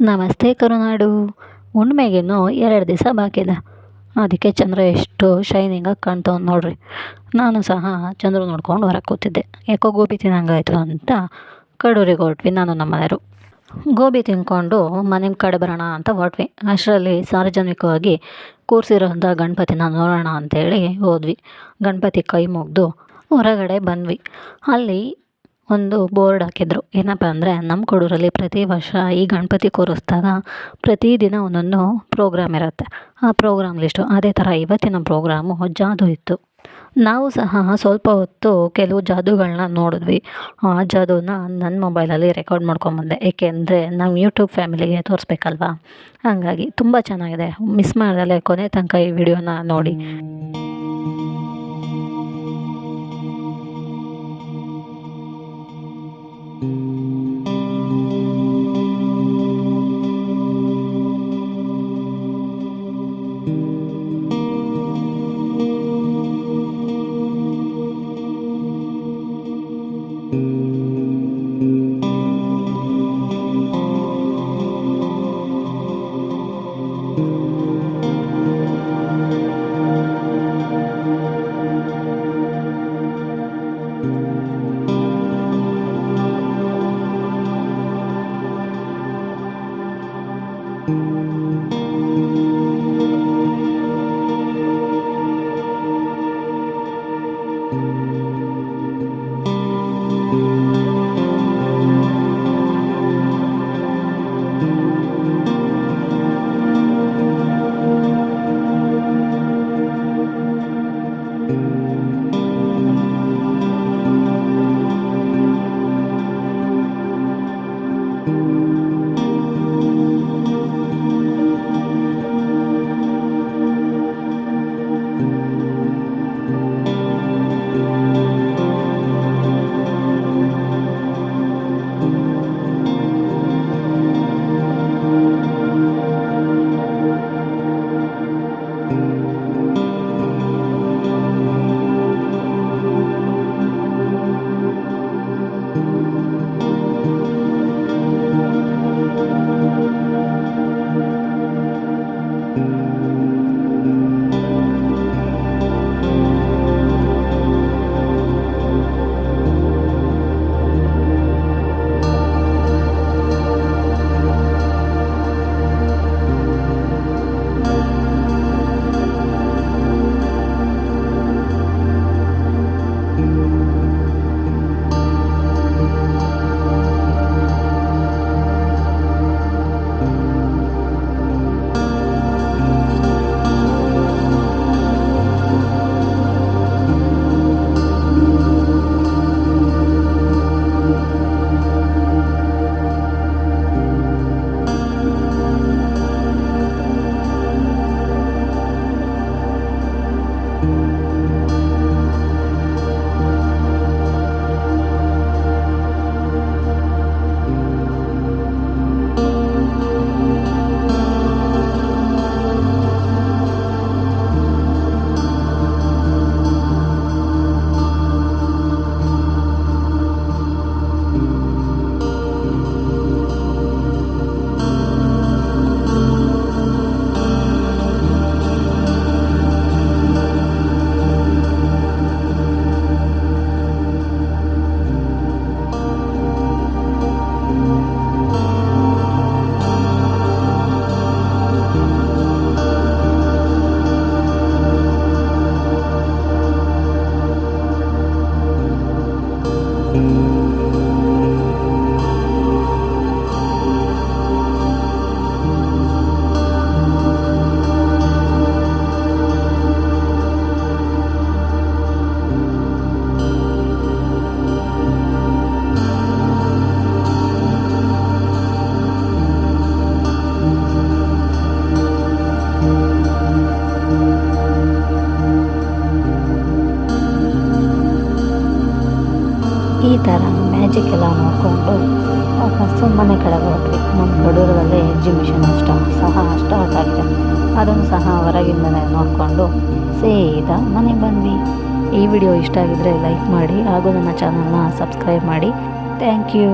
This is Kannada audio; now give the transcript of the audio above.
ನಮಸ್ತೆ ಕರುನಾಡು. ಹುಣ್ಣಿಮೆಗೇನು 2 ದಿವಸ ಬಾಕಿ ಇದೆ. ಅದಕ್ಕೆ ಚಂದ್ರ ಎಷ್ಟು ಶೈನಿಂಗಾಗಿ ಕಾಣ್ತಾವ್ ನೋಡ್ರಿ. ನಾನು ಸಹ ಚಂದ್ರ ನೋಡ್ಕೊಂಡು ಹೊರಗೆ ಕೂತಿದ್ದೆ. ಯಾಕೋ ಗೋಬಿ ತಿನ್ನಂಗಾಯ್ತು ಅಂತ ಕಡೂರಿಗೆ ಹೊರಟ್ವಿ ನಾನು ನಮ್ಮ ಮನೆಯವರು. ಗೋಬಿ ತಿನ್ಕೊಂಡು ಮನೆ ಕಡೆ ಬರೋಣ ಅಂತ ಹೊರಟ್ವಿ. ಅಷ್ಟರಲ್ಲಿ ಸಾರ್ವಜನಿಕವಾಗಿ ಕೂರಿಸಿರೋಂಥ ಗಣಪತಿನ ನೋಡೋಣ ಅಂತೇಳಿ ಹೋದ್ವಿ. ಗಣಪತಿ ಕೈ ಮುಗಿದು ಹೊರಗಡೆ ಬಂದ್ವಿ. ಅಲ್ಲಿ ಒಂದು ಬೋರ್ಡ್ ಹಾಕಿದ್ರು. ಏನಪ್ಪ ಅಂದರೆ ನಮ್ಮ ಕಡೂರಲ್ಲಿ ಪ್ರತಿ ವರ್ಷ ಈ ಗಣಪತಿ ಕೂರಿಸ್ದಾಗ ಪ್ರತಿದಿನ ಒಂದೊಂದು ಪ್ರೋಗ್ರಾಮ್ ಇರುತ್ತೆ. ಆ ಪ್ರೋಗ್ರಾಮ್ ಲಿಸ್ಟು ಅದೇ ಥರ ಇವತ್ತಿನ ಪ್ರೋಗ್ರಾಮು ಜಾದು ಇತ್ತು. ನಾವು ಸಹ ಸ್ವಲ್ಪ ಹೊತ್ತು ಕೆಲವು ಜಾದುಗಳನ್ನ ನೋಡಿದ್ವಿ. ಆ ಜಾದುನ ನನ್ನ ಮೊಬೈಲಲ್ಲಿ ರೆಕಾರ್ಡ್ ಮಾಡ್ಕೊಂಬಂದೆ. ಏಕೆಂದರೆ ನಾವು ಯೂಟ್ಯೂಬ್ ಫ್ಯಾಮಿಲಿಗೆ ತೋರಿಸ್ಬೇಕಲ್ವಾ. ಹಾಗಾಗಿ ತುಂಬ ಚೆನ್ನಾಗಿದೆ. ಮಿಸ್ ಮಾಡ್ದಲೆ ಕೊನೆ ತನಕ ಈ ವಿಡಿಯೋನ ನೋಡಿ. ಈ ಥರ ಮ್ಯಾಜಿಕ್ ಎಲ್ಲ ನೋಡಿಕೊಂಡು ವಾಪಸ್ಸು ಮನೆ ಕಡೆಗೆ ಹೊರಟ್ವಿ. ನಮ್ಮ ಕಡೂರಲ್ಲಿ ಎಕ್ಸಿಬಿಷನ್ ಸ್ಟಾರ್ಟ್ ಆಗಿದೆ. ಅದನ್ನು ಸಹ ಹೊರಗಿಂದಲೇ ನೋಡಿಕೊಂಡು ಸೀದಾ ಮನೆಗೆ ಬಂದ್ವಿ. ಈ ವಿಡಿಯೋ ಇಷ್ಟ ಆಗಿದ್ದರೆ ಲೈಕ್ ಮಾಡಿ ಹಾಗೂ ನನ್ನ ಚಾನಲ್ನ ಸಬ್ಸ್ಕ್ರೈಬ್ ಮಾಡಿ. Thank you.